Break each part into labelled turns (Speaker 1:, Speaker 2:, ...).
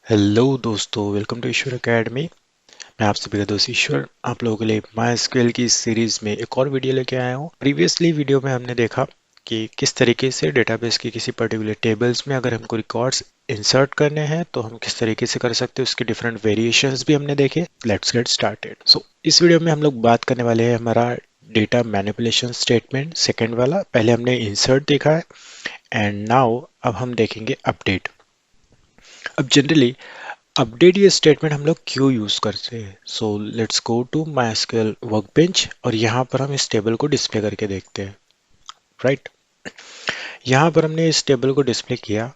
Speaker 1: Hello दोस्तों, welcome to Ishwar academy. मैं आप सभी का दोस्त ईश्वर आप लोगों के लिए MySQL की इस सीरीज में एक और वीडियो लेके आया हूँ। प्रीवियसली वीडियो में हमने देखा कि किस तरीके से डेटाबेस की किसी पर्टिकुलर टेबल्स में अगर हमको रिकॉर्ड्स इंसर्ट करने हैं तो हम किस तरीके से कर सकते हैं, उसके डिफरेंट वेरिएशंस भी हमने देखे। Let's get started. सो इस वीडियो में हम लोग बात करने वाले हैं हमारा डेटा मैनिपुलेशन स्टेटमेंट सेकेंड वाला। पहले हमने इंसर्ट देखा है एंड नाउ अब हम देखेंगे अपडेट। अब जनरली अपडेट ये स्टेटमेंट हम लोग क्यों यूज करते हैं? So let's go to MySQL workbench और यहाँ पर हम इस टेबल को डिस्प्ले करके देखते हैं। राइट, यहाँ पर हमने इस टेबल को डिस्प्ले किया।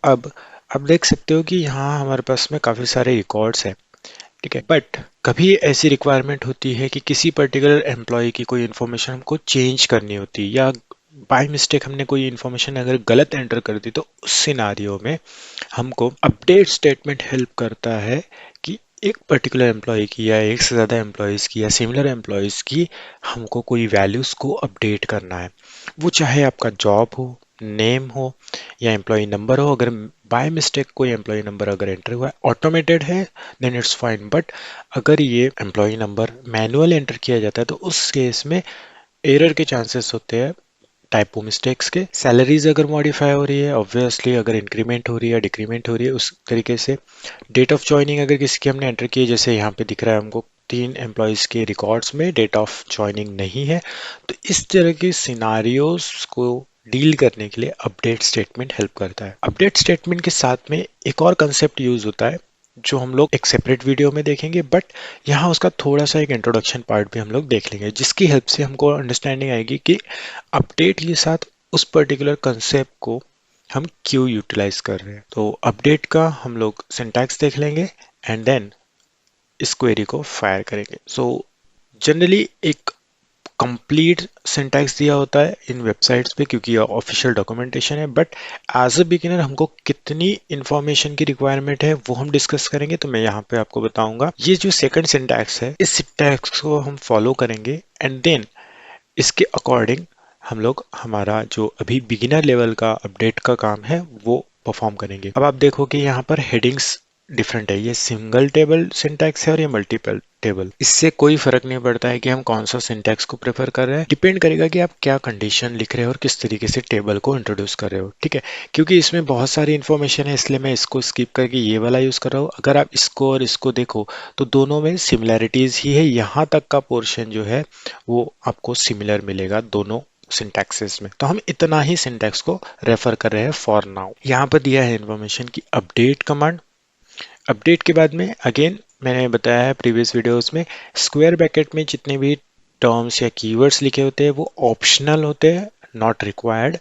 Speaker 1: अब आप देख सकते हो कि यहाँ हमारे पास में काफी सारे रिकॉर्ड्स हैं, ठीक है। बट कभी ऐसी रिक्वायरमेंट होती है कि किसी पर्टिकुलर एम्प्लॉय की कोई इन्फॉर्मेशन हमको चेंज करनी होती है, या बाय मिस्टेक हमने कोई इन्फॉर्मेशन अगर गलत एंटर कर दी, तो उस सिनारियो में हमको अपडेट स्टेटमेंट हेल्प करता है कि एक पर्टिकुलर एम्प्लॉय की या एक से ज़्यादा एम्प्लॉयज़ की या सिमिलर एम्प्लॉयज़ की हमको कोई वैल्यूज़ को अपडेट करना है। वो चाहे आपका जॉब हो, नेम हो या एम्प्लॉय नंबर हो। अगर बाय मिस्टेक कोई एम्प्लॉय नंबर अगर एंटर हुआ है, ऑटोमेटेड है, देन इट्स फाइन। बट अगर ये एम्प्लॉय नंबर मैनुअल एंटर किया जाता है तो उस केस में एरर के चांसेस होते हैं, टाइपो मिस्टेक्स के। सैलरीज अगर मॉडिफाई हो रही है, ऑब्वियसली अगर इंक्रीमेंट हो रही है, डिक्रीमेंट हो रही है, उस तरीके से डेट ऑफ ज्वाइनिंग अगर किसी की हमने एंटर की है, जैसे यहाँ पे दिख रहा है हमको 3 एम्प्लॉयज़ के रिकॉर्ड्स में डेट ऑफ ज्वाइनिंग नहीं है, तो इस तरह के सिनारियोज को डील करने के लिए अपडेट स्टेटमेंट हेल्प करता है। अपडेट स्टेटमेंट के साथ में एक और कंसेप्ट यूज होता है जो हम लोग एक सेपरेट वीडियो में देखेंगे, बट यहाँ उसका थोड़ा सा एक इंट्रोडक्शन पार्ट भी हम लोग देख लेंगे, जिसकी हेल्प से हमको अंडरस्टैंडिंग आएगी कि अपडेट के साथ उस पर्टिकुलर कंसेप्ट को हम क्यों यूटिलाइज कर रहे हैं। तो अपडेट का हम लोग सिंटैक्स देख लेंगे एंड देन इस क्वेरी को फायर करेंगे। सो जनरली एक कंप्लीट सिंटैक्स दिया होता है इन वेबसाइट्स पे, क्योंकि ये ऑफिशियल डॉक्यूमेंटेशन है। बट एज अ बिगिनर हमको कितनी इंफॉर्मेशन की रिक्वायरमेंट है वो हम डिस्कस करेंगे, तो मैं यहाँ पे आपको बताऊंगा। ये जो सेकंड सिंटैक्स है, इस सिंटैक्स को हम फॉलो करेंगे एंड देन इसके अकॉर्डिंग हम लोग हमारा जो अभी बिगिनर लेवल का अपडेट का काम है वो परफॉर्म करेंगे। अब आप देखो कि यहाँ पर हेडिंग्स डिफरेंट है, ये सिंगल टेबल सिंटैक्स है और ये मल्टीपल टेबल। इससे कोई फर्क नहीं पड़ता है कि हम कौन सा सिंटैक्स को प्रेफर कर रहे हैं, डिपेंड करेगा कि आप क्या कंडीशन लिख रहे हो और किस तरीके से टेबल को इंट्रोड्यूस कर रहे हो, ठीक है। क्योंकि इसमें बहुत सारी इन्फॉर्मेशन है, इसलिए मैं इसको स्किप करके ये वाला यूज कर रहा हूँ। अगर आप इसको और इसको देखो तो दोनों में सिमिलैरिटीज ही है, यहाँ तक का पोर्शन जो है वो आपको सिमिलर मिलेगा दोनों सिंटैक्सेस में। तो हम इतना ही सिंटैक्स को रेफर कर रहे हैं फॉर नाउ। यहाँ पर दिया है इन्फॉर्मेशन की अपडेट कमांड। अपडेट के बाद में अगेन मैंने बताया है प्रीवियस वीडियोस में, स्क्वायर ब्रैकेट में जितने भी टर्म्स या कीवर्ड्स लिखे होते हैं वो ऑप्शनल होते हैं, नॉट रिक्वायर्ड,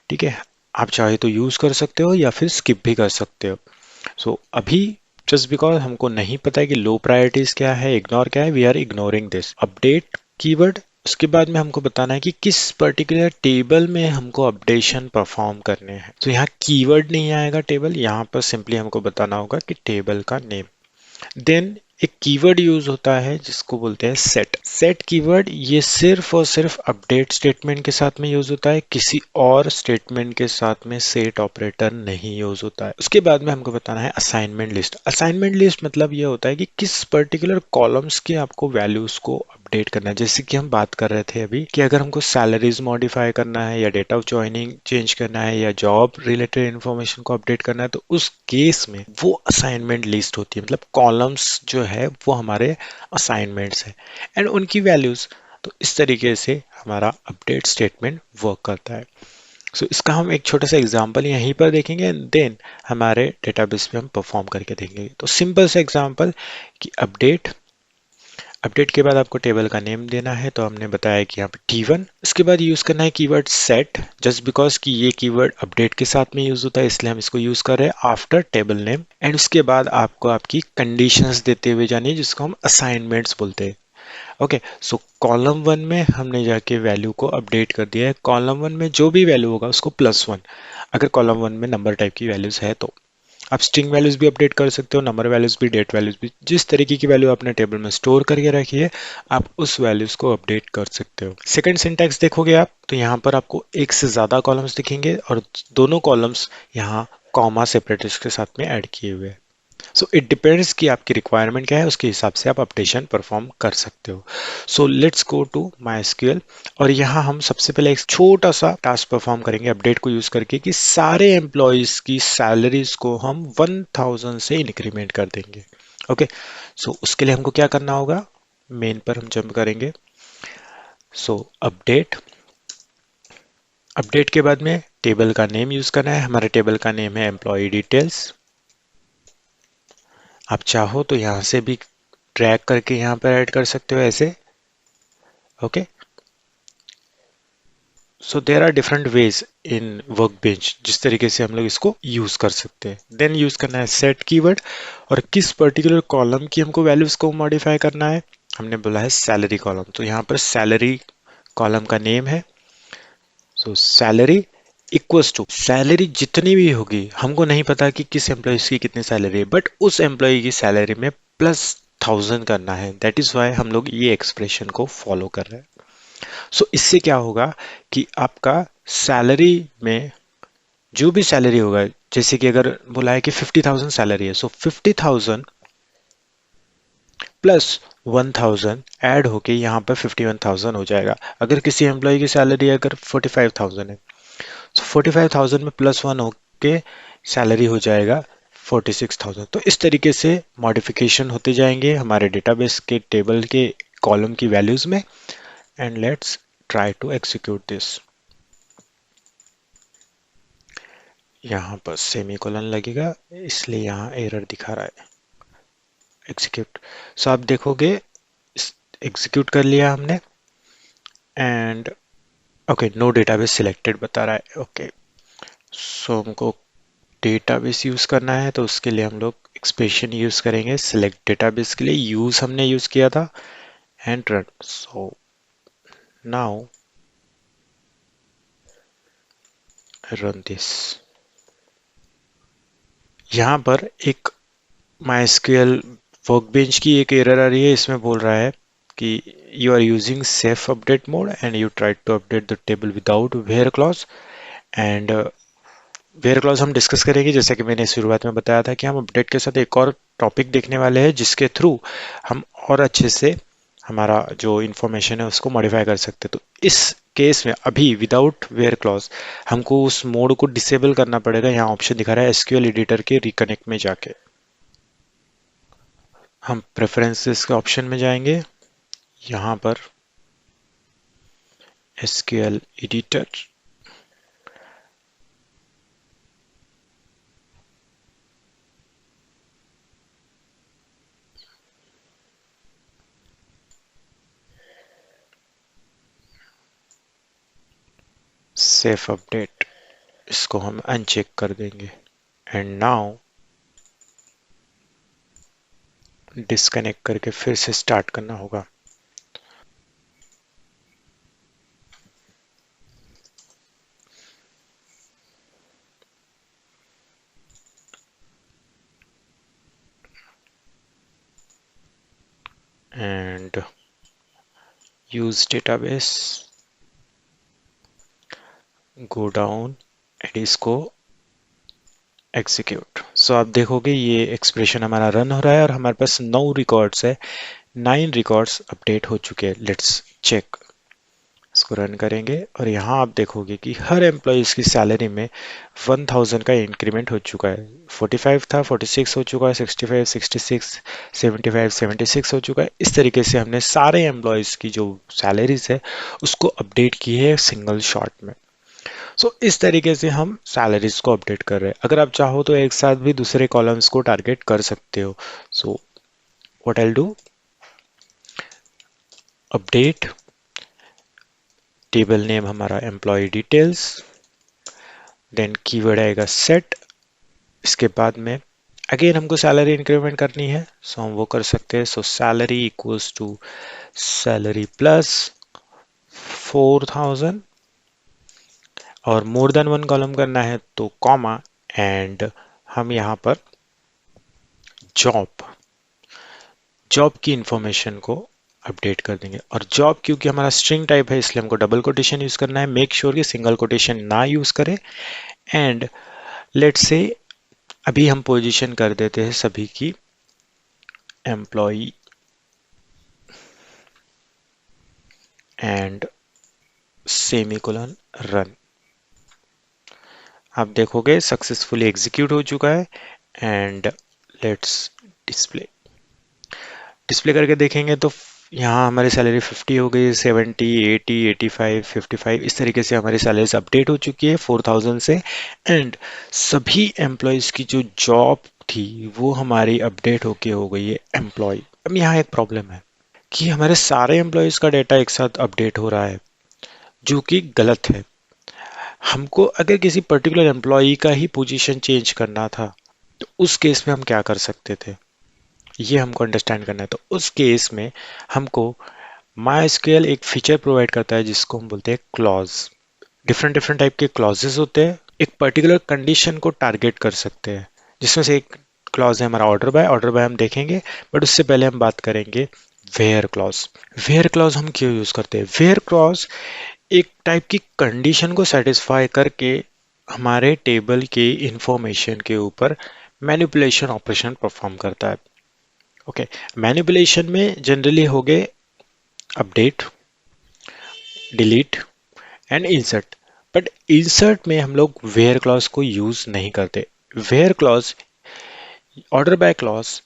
Speaker 1: ठीक है। आप चाहे तो यूज कर सकते हो या फिर स्किप भी कर सकते हो। सो अभी जस्ट बिकॉज हमको नहीं पता है कि लो प्रायोरिटीज क्या है, इग्नोर क्या है, we are ignoring this update keyword. उसके बाद में हमको बताना है कि किस पर्टिकुलर टेबल में हमको अपडेशन परफॉर्म करने हैं। तो यहाँ कीवर्ड नहीं आएगा टेबल, यहाँ पर सिंपली हमको बताना होगा कि टेबल का नेम। देन एक कीवर्ड यूज होता है जिसको बोलते हैं सेट। सेट कीवर्ड ये सिर्फ और सिर्फ अपडेट स्टेटमेंट के साथ में यूज होता है, किसी और स्टेटमेंट के साथ में सेट ऑपरेटर नहीं यूज होता है। उसके बाद में हमको बताना है असाइनमेंट लिस्ट। असाइनमेंट लिस्ट मतलब ये होता है कि किस पर्टिकुलर कॉलम्स के आपको वैल्यूज को अपडेट करना है। जैसे कि हम बात कर रहे थे अभी कि अगर हमको सैलरीज मॉडिफाई करना है या डेट ऑफ ज्वाइनिंग चेंज करना है या जॉब रिलेटेड इन्फॉर्मेशन को अपडेट करना है, तो उस केस में वो असाइनमेंट लिस्ट होती है, मतलब कॉलम्स जो है वो हमारे असाइनमेंट्स है एंड उनकी वैल्यूज। तो इस तरीके से हमारा अपडेट स्टेटमेंट वर्क करता है। सो इसका हम एक छोटा सा एग्जांपल यहीं पर देखेंगे एंड देन हमारे डेटाबेस पे हम परफॉर्म करके देखेंगे। तो सिंपल सा एग्जांपल कि अपडेट, अपडेट के बाद आपको टेबल का नेम देना है, तो हमने बताया कि यहाँ पे T1। इसके बाद यूज करना है कीवर्ड सेट, जस्ट बिकॉज कि ये कीवर्ड अपडेट के साथ में यूज होता है इसलिए हम इसको यूज कर रहे हैं आफ्टर टेबल नेम। एंड उसके बाद आपको आपकी कंडीशंस देते हुए जानी है, जिसको हम असाइनमेंट्स बोलते हैं। ओके, सो कॉलम 1 में हमने जाके वैल्यू को अपडेट कर दिया है। कॉलम 1 में जो भी वैल्यू होगा उसको +1, अगर कॉलम 1 में नंबर टाइप की वैल्यूज है तो। आप स्ट्रिंग वैल्यूज भी अपडेट कर सकते हो, नंबर वैल्यूज भी, डेट वैल्यूज भी, जिस तरीके की वैल्यू आपने टेबल में स्टोर करके रखी है आप उस वैल्यूज को अपडेट कर सकते हो। सेकंड सिंटैक्स देखोगे आप तो यहाँ पर आपको एक से ज्यादा कॉलम्स दिखेंगे और दोनों कॉलम्स यहाँ कॉमा सेपरेटर्स के साथ में ऐड किए हुए हैं। सो इट डिपेंड्स कि आपकी रिक्वायरमेंट क्या है, उसके हिसाब से आप अपडेशन परफॉर्म कर सकते हो। So let's go to MySQL और यहाँ हम सबसे पहले एक छोटा सा टास्क परफॉर्म करेंगे अपडेट को यूज करके कि सारे एम्प्लॉयज की सैलरीज को हम 1000 से इंक्रीमेंट कर देंगे। ओके, सो उसके लिए हमको क्या करना होगा, मेन पर हम जंप करेंगे। सो अपडेट, अपडेट के बाद में टेबल का नेम यूज करना है। हमारे टेबल का नेम है एम्प्लॉय डिटेल्स। आप चाहो तो यहाँ से भी ड्रैग करके यहाँ पर ऐड कर सकते हो ऐसे। Okay, so there are different ways in workbench जिस तरीके से हम लोग इसको यूज कर सकते हैं। देन यूज करना है सेट कीवर्ड और किस पर्टिकुलर कॉलम की हमको वैल्यूज को मॉडिफाई करना है। हमने बोला है सैलरी कॉलम, तो यहाँ पर सैलरी कॉलम का नेम है। So salary equals to salary जितनी भी होगी, हमको नहीं पता कि किस एम्प्लॉय की कितनी सैलरी है, बट उस एम्प्लॉय की सैलरी में प्लस 1000 करना है। दैट इज वाई हम लोग ये एक्सप्रेशन को फॉलो कर रहे हैं। सो इससे क्या होगा कि आपका सैलरी में जो भी सैलरी होगा, जैसे कि अगर बोला है कि 50,000 सैलरी है, सो 50,000 प्लस 1000 ऐड होके यहाँ पर 51,000 हो जाएगा। अगर किसी एम्प्लॉय की सैलरी अगर 45,000 है, तो 45,000 में प्लस 1 होके सैलरी हो जाएगा 46,000। तो इस तरीके से मॉडिफिकेशन होते जाएंगे हमारे डेटाबेस के टेबल के कॉलम की वैल्यूज में। And let's try to execute this. यहाँ पर सेमीकोलन लगेगा, इसलिए यहाँ एरर दिखा रहा है। एग्जीक्यूट, सो आप देखोगे एग्जीक्यूट कर लिया हमने and okay no database selected बता रहा है। ओके, सो हमको डेटाबेस यूज करना है, तो उसके लिए हम लोग एक्सप्रेशन यूज करेंगे। सिलेक्ट डेटाबेस के लिए यूज हमने यूज किया था and run. So now run this. यहाँ पर एक MySQL वर्कबेंच की एक एरर आ रही है, इसमें बोल रहा है कि you are using safe update mode and you try to update the table without where clause. And where clause हम डिस्कस करेंगे, जैसा कि मैंने शुरुआत में बताया था कि हम अपडेट के साथ एक और टॉपिक देखने वाले हैं जिसके थ्रू हम और अच्छे से हमारा जो इन्फॉर्मेशन है उसको मॉडिफाई कर सकते हैं। तो इस केस में अभी विदाउट वेयर क्लॉज हमको उस मोड को डिसेबल करना पड़ेगा। यहाँ ऑप्शन दिखा रहा है एसक्यूएल एडिटर के रिकनेक्ट में जाके हम प्रेफरेंसेस के ऑप्शन में जाएंगे। यहाँ पर एसक्यूएल एडिटर, सेफ अपडेट, इसको हम अनचेक कर देंगे एंड नाउ डिस्कनेक्ट करके फिर से स्टार्ट करना होगा। And use database, go down and इसको एग्जीक्यूट। सो आप देखोगे ये एक्सप्रेशन हमारा रन हो रहा है और हमारे पास 9 रिकॉर्ड्स है, 9 रिकॉर्ड्स अपडेट हो चुके हैं। लेट्स चेक, इसको रन करेंगे और यहाँ आप देखोगे कि हर एम्प्लॉयज़ की सैलरी में 1000 का इंक्रीमेंट हो चुका है। 45 था, 46 हो चुका है, 65, 66, 75, 76 हो चुका है। इस तरीके से हमने सारे एम्प्लॉयज़ की जो सैलरीज है उसको अपडेट की है सिंगल शॉट में। सो इस तरीके से हम सैलरीज को अपडेट कर रहे हैं। अगर आप चाहो तो एक साथ भी दूसरे कॉलम्स को टारगेट कर सकते हो। So what I do, update, table name हमारा एम्प्लॉय डिटेल्स, देन कीवर्ड आएगा सेट। इसके बाद में अगेन हमको सैलरी इंक्रीमेंट करनी है, सो हम वो कर सकते हैं। So salary equals to salary plus 4000 और मोर देन 1 कॉलम करना है तो कॉमा एंड हम यहाँ पर जॉब, जॉब की इंफॉर्मेशन को अपडेट कर देंगे। और जॉब क्योंकि हमारा स्ट्रिंग टाइप है इसलिए हमको डबल कोटेशन यूज करना है। मेक श्योर कि सिंगल कोटेशन ना यूज करें। एंड लेट्स से अभी हम पोजीशन कर देते हैं सभी की एम्प्लॉई एंड सेमीकोलन रन। आप देखोगे सक्सेसफुली एग्जीक्यूट हो चुका है एंड लेट्स डिस्प्ले। डिस्प्ले करके देखेंगे तो यहाँ हमारी सैलरी 50 हो गई, 70, 80, 85, 55 इस तरीके से हमारी सैलरीज अपडेट हो चुकी है 4000 से। एंड सभी एम्प्लॉयज़ की जो जॉब थी वो हमारी अपडेट होके हो गई है एम्प्लॉय। अब यहाँ एक प्रॉब्लम है कि हमारे सारे एम्प्लॉयज़ का डेटा एक साथ अपडेट हो रहा है जो कि गलत है। हमको अगर किसी पर्टिकुलर एम्प्लॉय का ही पोजीशन चेंज करना था तो उस केस में हम क्या कर सकते थे, ये हमको अंडरस्टैंड करना है। तो उस केस में हमको MySQL एक फीचर प्रोवाइड करता है जिसको हम बोलते हैं क्लॉज। डिफरेंट डिफरेंट टाइप के क्लॉजेस होते हैं, एक पर्टिकुलर कंडीशन को टारगेट कर सकते हैं, जिसमें से एक क्लॉज है हमारा ऑर्डर बाय हम देखेंगे। बट उससे पहले हम बात करेंगे वेयर क्लॉज। वेयर क्लॉज हम क्यों यूज करते हैं? वेयर क्लॉज एक टाइप की कंडीशन को सेटिस्फाई करके हमारे टेबल के इंफॉर्मेशन के ऊपर मैनिपुलेशन ऑपरेशन परफॉर्म करता है। ओके, मैनिपुलेशन में जनरली हो गए update, delete and insert. But insert में हम लोग वेयर क्लॉज को यूज नहीं करते। Where clause, order by clause,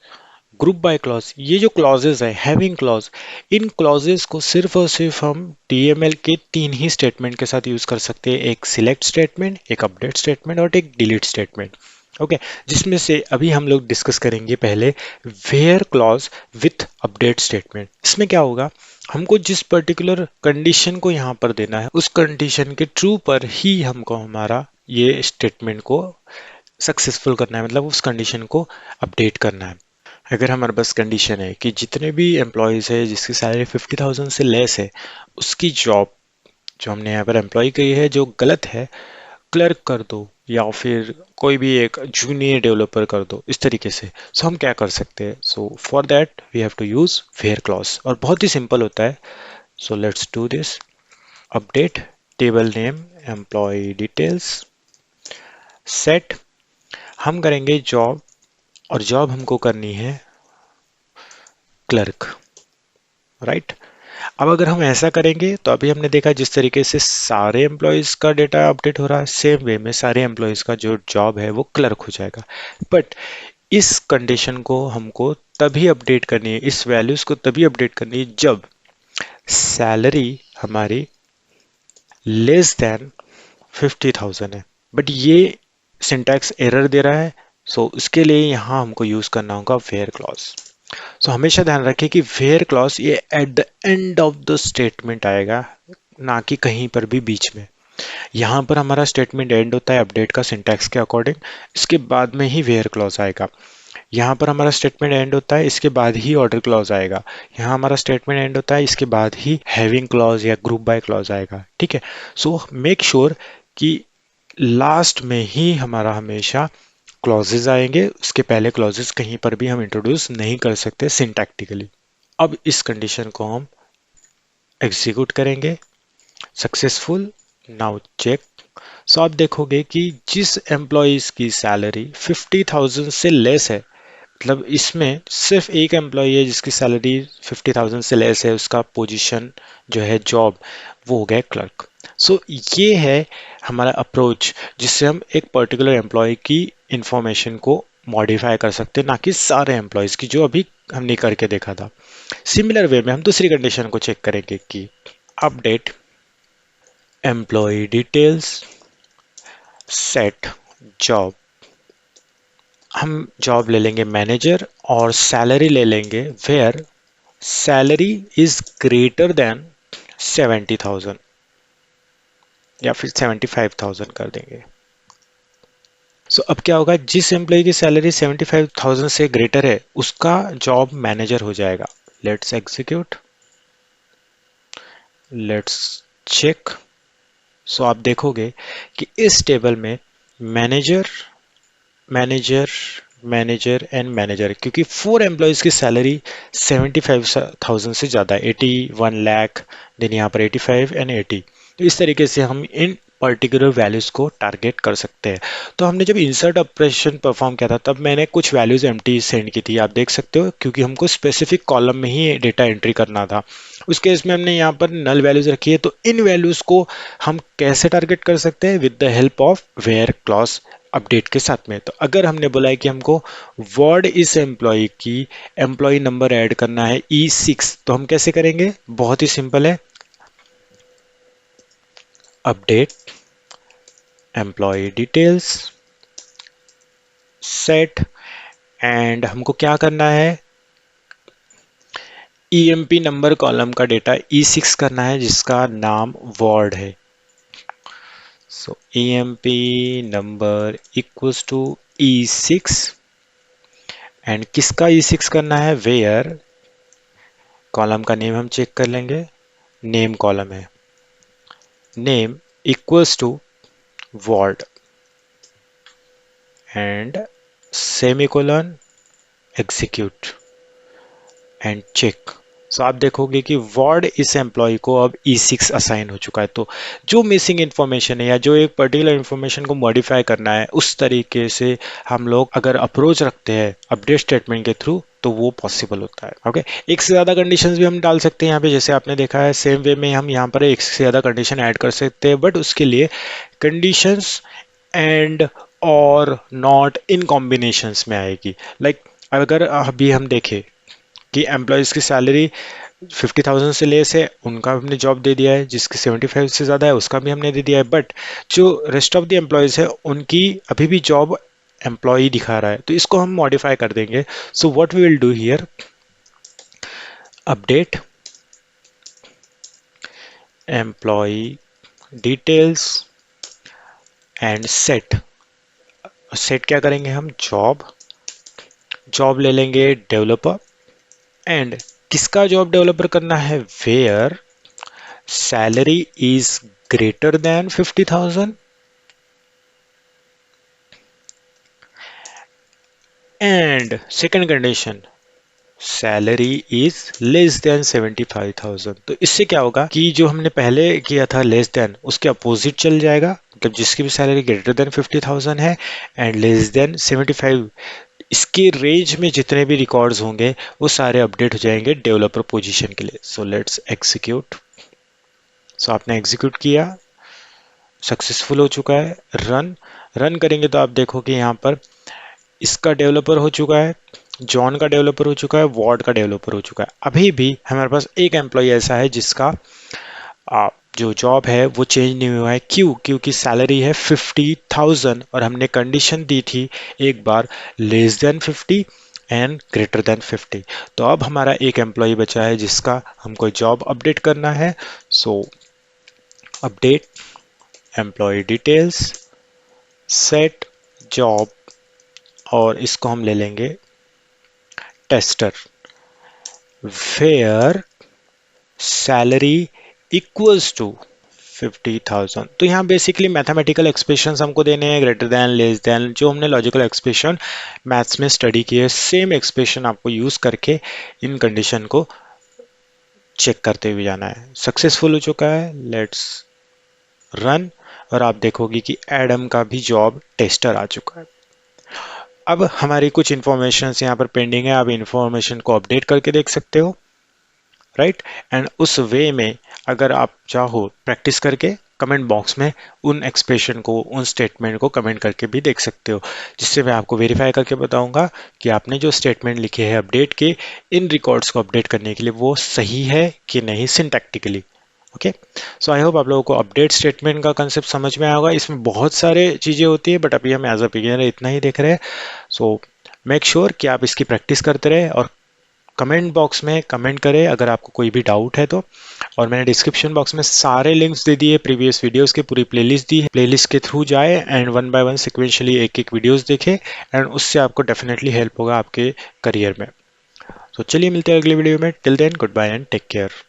Speaker 1: group by clause, ये जो क्लॉजेज है, हैविंग क्लॉज, इन क्लॉजेज को सिर्फ और सिर्फ हम DML के 3 ही स्टेटमेंट के साथ यूज कर सकते हैं। एक सिलेक्ट स्टेटमेंट, एक अपडेट स्टेटमेंट और एक डिलीट स्टेटमेंट। ओके, जिसमें से अभी हम लोग डिस्कस करेंगे पहले where clause with update statement. इसमें क्या होगा, हमको जिस पर्टिकुलर कंडीशन को यहाँ पर देना है उस कंडीशन के ट्रू पर ही हमको हमारा ये स्टेटमेंट को सक्सेसफुल करना है, मतलब उस कंडीशन को अपडेट करना है। अगर हमारे पास कंडीशन है कि जितने भी एम्प्लॉयज़ है जिसकी सैलरी 50,000 से लेस है, उसकी जॉब जो हमने यहाँ पर एम्प्लॉय की है जो गलत है, क्लर्क कर दो या फिर कोई भी एक जूनियर डेवलपर कर दो, इस तरीके से। सो हम क्या कर सकते हैं? So for that we have to use where clause और बहुत ही सिंपल होता है। So let's do this. Update table name employee details, set, हम करेंगे जॉब और जॉब हमको करनी है क्लर्क, राइट। अब अगर हम ऐसा करेंगे तो अभी हमने देखा जिस तरीके से सारे एम्प्लॉयज़ का डेटा अपडेट हो रहा है, सेम वे में सारे एम्प्लॉयज़ का जो जॉब है वो क्लर्क हो जाएगा। बट इस कंडीशन को हमको तभी अपडेट करनी है, इस वैल्यूज़ को तभी अपडेट करनी है जब सैलरी हमारी लेस देन 50,000 है। बट ये सिंटैक्स एरर दे रहा है, सो उसके लिए यहाँ हमको यूज़ करना होगा वेयर क्लॉज। सो हमेशा ध्यान रखें कि वेयर क्लॉज ये at the end of the statement आएगा, ना कि कहीं पर भी बीच में। यहाँ पर हमारा स्टेटमेंट एंड होता है अपडेट का सिंटैक्स के अकॉर्डिंग, इसके बाद में ही वेयर क्लॉज आएगा। यहाँ पर हमारा स्टेटमेंट एंड होता है, इसके बाद ही ऑर्डर क्लॉज आएगा। यहाँ हमारा स्टेटमेंट एंड होता है, इसके बाद ही हैविंग क्लॉज या ग्रुप बाय क्लॉज आएगा। ठीक है, सो मेक श्योर कि लास्ट में ही हमारा हमेशा क्लॉजेज आएंगे, उसके पहले क्लॉजेज कहीं पर भी हम इंट्रोड्यूस नहीं कर सकते सिंटैक्टिकली। अब इस कंडीशन को हम एग्जीक्यूट करेंगे, सक्सेसफुल। Now check. सो आप देखोगे कि जिस एम्प्लॉयज की सैलरी 50,000 से लेस है, मतलब इसमें सिर्फ एक एम्प्लॉय है जिसकी सैलरी 50,000 से लेस है, उसका पोजीशन जो है जॉब वो हो गया क्लर्क। सो ये है हमारा अप्रोच जिससे हम एक पर्टिकुलर एम्प्लॉय की इंफॉर्मेशन को मॉडिफाई कर सकते हैं, ना कि सारे एम्प्लॉयज़ की, जो अभी हमने करके देखा था। सिमिलर वे में हम दूसरी कंडीशन को चेक करेंगे कि update employ details, set job, हम जॉब ले लेंगे मैनेजर और सैलरी ले लेंगे where salary is greater than 70,000 या फिर 75,000 कर देंगे। सो अब क्या होगा, जिस एम्प्लॉय की सैलरी 75,000 से ग्रेटर है उसका जॉब मैनेजर हो जाएगा। Let's execute, let's check. So आप देखोगे कि इस टेबल में manager, manager, manager and manager, क्योंकि 4 एम्प्लॉयज़ की सैलरी 75,000 से ज़्यादा, 81 लाख, देन यहाँ पर 85 एंड 80। तो इस तरीके से हम इन पर्टिकुलर वैल्यूज को टारगेट कर सकते हैं। तो हमने जब इंसर्ट ऑपरेशन परफॉर्म किया था तब मैंने कुछ वैल्यूज एम्प्टी सेंड की थी, आप देख सकते हो, क्योंकि हमको स्पेसिफिक कॉलम में ही डेटा एंट्री करना था। उस केस में हमने यहाँ पर नल वैल्यूज रखी है। तो इन वैल्यूज को हम कैसे टारगेट कर सकते हैं? With the help of where clause update के साथ में। तो अगर हमने बोला है कि हमको वर्ड इस एम्प्लॉय की एम्प्लॉय नंबर ऐड करना है E6, तो हम कैसे करेंगे? बहुत ही सिंपल है, update employ details set, and हमको क्या करना है? EMP नंबर कॉलम का डेटा E6 करना है जिसका नाम वर्ड है। So EMP number equals to E6, and किसका E6 करना है? वेयर कॉलम का नेम हम चेक कर लेंगे, नेम कॉलम है, name equals to word and semicolon execute and check. So आप देखोगे कि वर्ड इस एम्प्लॉय को अब E6 असाइन हो चुका है। तो जो मिसिंग इन्फॉर्मेशन है या जो एक पर्टिकुलर इन्फॉर्मेशन को मॉडिफाई करना है, उस तरीके से हम लोग अगर अप्रोच रखते हैं अपडेट स्टेटमेंट के थ्रू, तो वो पॉसिबल होता है। ओके, एक से ज़्यादा कंडीशंस भी हम डाल सकते हैं यहाँ पे, जैसे आपने देखा है सेम वे में हम यहाँ पर एक से ज़्यादा कंडीशन ऐड कर सकते हैं, बट उसके लिए कंडीशंस एंड और नॉट इन कॉम्बिनेशंस में आएगी। लाइक अगर अभी हम देखें कि एम्प्लॉयज़ की सैलरी 50,000 से लेस है, उनका हमने जॉब दे दिया है, जिसकी 75 से ज़्यादा है उसका भी हमने दे दिया है, बट जो रेस्ट ऑफ द एम्प्लॉयज़ है उनकी अभी भी जॉब एम्प्लॉय दिखा रहा है, तो इसको हम मॉडिफाई कर देंगे। So what we will do here, update employ details and set. Set क्या करेंगे हम? जॉब ले लेंगे डेवलपर, एंड किसका जॉब डेवलपर करना है? Where salary is greater than 50,000 and second condition salary is less than 75,000। तो इससे क्या होगा कि जो हमने पहले किया था लेस देन, उसके अपोजिट चल जाएगा, मतलब जिसकी भी सैलरी ग्रेटर देन 50,000 है एंड लेस देन 75, इसके रेंज में जितने भी रिकॉर्ड्स होंगे वो सारे अपडेट हो जाएंगे डेवलपर पोजीशन के लिए। So let's execute. सो आपने एग्जीक्यूट किया, सक्सेसफुल हो चुका है। रन करेंगे तो आप देखो कि यहाँ पर इसका डेवलपर हो चुका है, जॉन का डेवलपर हो चुका है, वॉर्ड का डेवलपर हो चुका है। अभी भी हमारे पास एक एम्प्लॉय ऐसा है जिसका जो जॉब है वो चेंज नहीं हुआ है। क्यों? क्योंकि सैलरी है 50,000 और हमने कंडीशन दी थी एक बार less than 50 and greater than 50। तो अब हमारा एक एम्प्लॉय बचा है जिसका हमको जॉब अपडेट करना है। So update employ details set job, और इसको हम ले लेंगे tester, where salary equals to 50,000। तो यहाँ बेसिकली मैथमेटिकल एक्सप्रेशंस हमको देने हैं, ग्रेटर देन, लेस देन, जो हमने लॉजिकल एक्सप्रेशन मैथ्स में स्टडी किए, सेम एक्सप्रेशन आपको यूज करके इन कंडीशन को चेक करते हुए जाना है। सक्सेसफुल हो चुका है, लेट्स रन, और आप देखोगे कि एडम का भी जॉब टेस्टर आ चुका है। अब हमारी कुछ इन्फॉर्मेशन यहाँ पर पेंडिंग है, आप इन्फॉर्मेशन को अपडेट करके देख सकते हो, राइट। एंड उस वे में अगर आप चाहो प्रैक्टिस करके कमेंट बॉक्स में उन एक्सप्रेशन को, उन स्टेटमेंट को कमेंट करके भी देख सकते हो, जिससे मैं आपको वेरीफाई करके बताऊंगा कि आपने जो स्टेटमेंट लिखे हैं अपडेट के, इन रिकॉर्ड्स को अपडेट करने के लिए वो सही है कि नहीं syntactically. Okay, so I hope आप लोगों को अपडेट स्टेटमेंट का कंसेप्ट समझ में आया होगा। इसमें बहुत सारे चीज़ें होती है, बट अभी हम एज अ बिगिनर इतना ही देख रहे हैं। सो मेक श्योर कि आप इसकी प्रैक्टिस करते रहे और कमेंट बॉक्स में कमेंट करें अगर आपको कोई भी डाउट है तो। और मैंने डिस्क्रिप्शन बॉक्स में सारे लिंक्स दे दिए, प्रीवियस वीडियोस के पूरी प्लेलिस्ट दी है, प्लेलिस्ट के थ्रू जाए and one by one sequentially एक एक वीडियोस देखें, एंड उससे आपको डेफिनेटली हेल्प होगा आपके करियर में। तो चलिए मिलते हैं अगले वीडियो में। Till then good bye and take care.